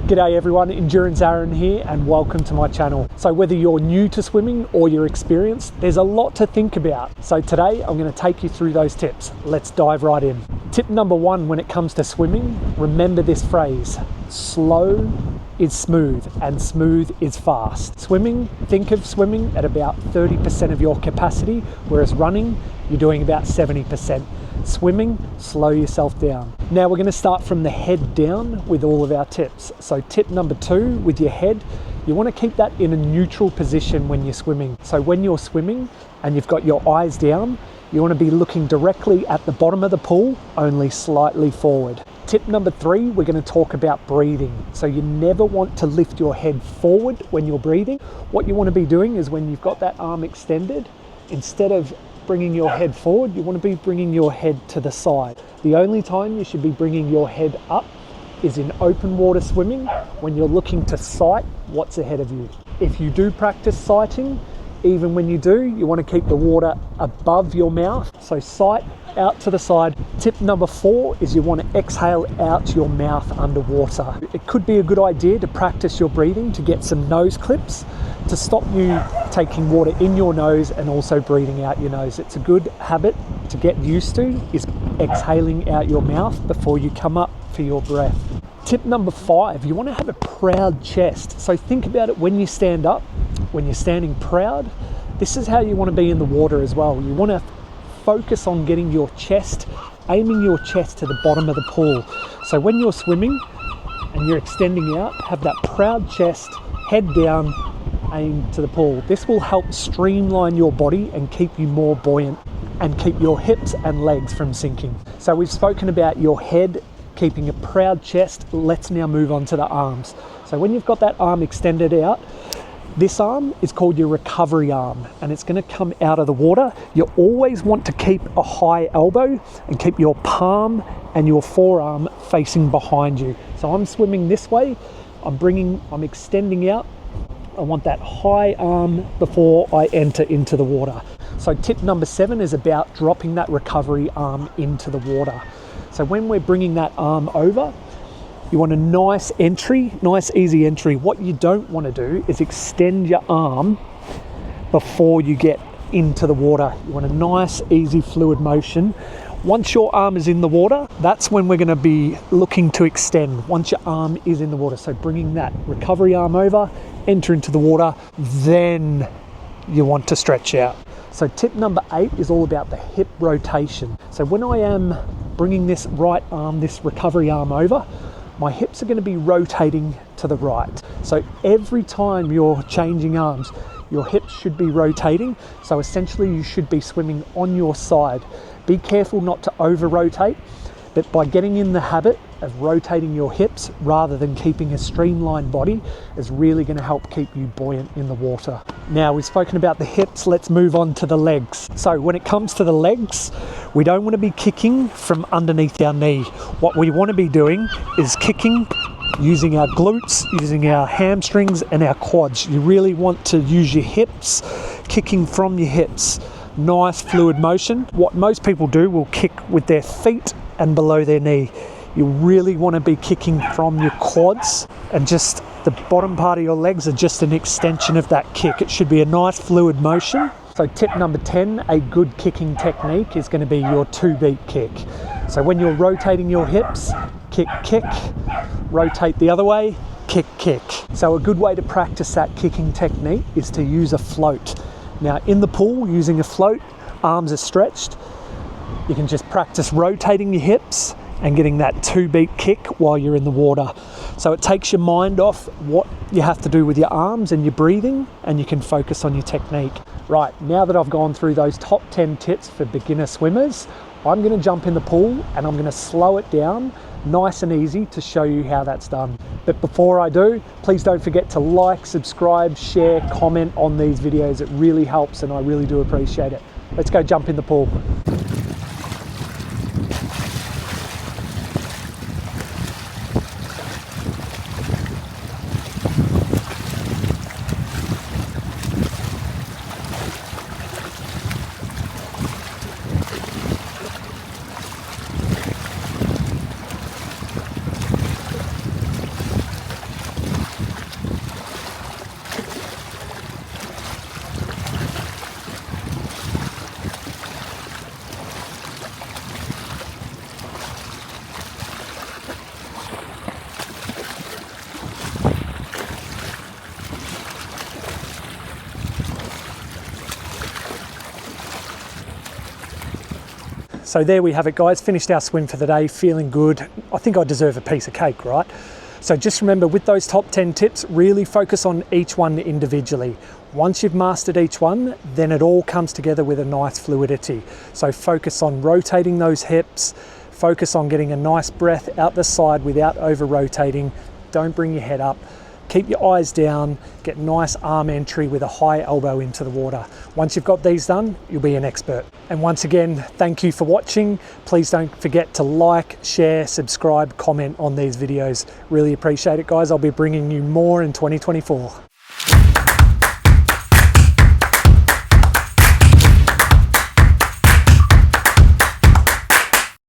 G'day everyone, Endurance Aaron here and welcome to my channel. So whether you're new to swimming or you're experienced, there's a lot to think about. So today I'm going to take you through those tips. Let's dive right in. Tip number one when it comes to swimming, remember this phrase: slow is smooth and smooth is fast. Swimming, think of swimming at about 30% of your capacity, whereas running, you're doing about 70%. Swimming, slow yourself down. Now we're going to start from the head down with all of our tips. So tip number two, with your head, you want to keep that in a neutral position when you're swimming. So when you're swimming and you've got your eyes down, you want to be looking directly at the bottom of the pool, only slightly forward. Tip number three, we're going to talk about breathing. So you never want to lift your head forward when you're breathing. What you want to be doing is when you've got that arm extended, instead of bringing your head forward, you want to be bringing your head to the side. The only time you should be bringing your head up is in open water swimming, when you're looking to sight what's ahead of you. If you do practice sighting, even when you do, you want to keep the water above your mouth, so sight out to the side. Tip number four is you want to exhale out your mouth underwater. It could be a good idea to practice your breathing to get some nose clips to stop you taking water in your nose and also breathing out your nose. It's a good habit to get used to, is exhaling out your mouth before you come up for your breath. Tip number five, you want to have a proud chest. So think about it when you stand up, when you're standing proud, this is how you want to be in the water as well. You want to focus on getting your chest, aiming your chest to the bottom of the pool. So when you're swimming and you're extending out, have that proud chest, head down, aim to the pool. This will help streamline your body and keep you more buoyant and keep your hips and legs from sinking. So we've spoken about your head, keeping a proud chest. Let's now move on to the arms. So when you've got that arm extended out, this arm is called your recovery arm and it's going to come out of the water. You always want to keep a high elbow and keep your palm and your forearm facing behind you. So I'm swimming this way, I'm extending out. I want that high arm before I enter into the water. So tip number seven is about dropping that recovery arm into the water. So when we're bringing that arm over, you want a nice entry, nice easy entry. What you don't want to do is extend your arm before you get into the water. You want a nice easy fluid motion. Once your arm is in the water, that's when we're going to be looking to extend, once your arm is in the water. So bringing that recovery arm over, enter into the water, then you want to stretch out. So tip number eight is all about the hip rotation. So when I am bringing this right arm, this recovery arm over, my hips are going to be rotating to the right. So every time you're changing arms, your hips should be rotating. So essentially you should be swimming on your side. Be careful not to over rotate, but by getting in the habit of rotating your hips rather than keeping a streamlined body is really going to help keep you buoyant in the water. Now we've spoken about the hips, let's move on to the legs. So when it comes to the legs, we don't want to be kicking from underneath our knee. What we want to be doing is kicking using our glutes, using our hamstrings and our quads. You really want to use your hips, kicking from your hips. Nice fluid motion. What most people do will kick with their feet and below their knee. You really want to be kicking from your quads, and just the bottom part of your legs are just an extension of that kick. It should be a nice fluid motion. So tip number 10, a good kicking technique is going to be your 2-beat kick. So when you're rotating your hips, kick, kick, rotate the other way, kick, kick. So a good way to practice that kicking technique is to use a float. Now in the pool, using a float, arms are stretched. You can just practice rotating your hips and getting that 2-beat kick while you're in the water. So it takes your mind off what you have to do with your arms and your breathing, and you can focus on your technique. Right, now that I've gone through those top 10 tips for beginner swimmers, I'm going to jump in the pool and I'm going to slow it down nice and easy to show you how that's done. But before I do, please don't forget to like, subscribe, share, comment on these videos. It really helps and I really do appreciate it. Let's go jump in the pool. So there we have it, guys. Finished our swim for the day, feeling good. I think I deserve a piece of cake, right? So just remember, with those top 10 tips, really focus on each one individually. Once you've mastered each one, then it all comes together with a nice fluidity. So focus on rotating those hips, focus on getting a nice breath out the side without over rotating. Don't bring your head up. Keep your eyes down, get nice arm entry with a high elbow into the water. Once you've got these done, you'll be an expert. And once again, thank you for watching. Please don't forget to like, share, subscribe, comment on these videos. Really appreciate it, guys. I'll be bringing you more in 2024.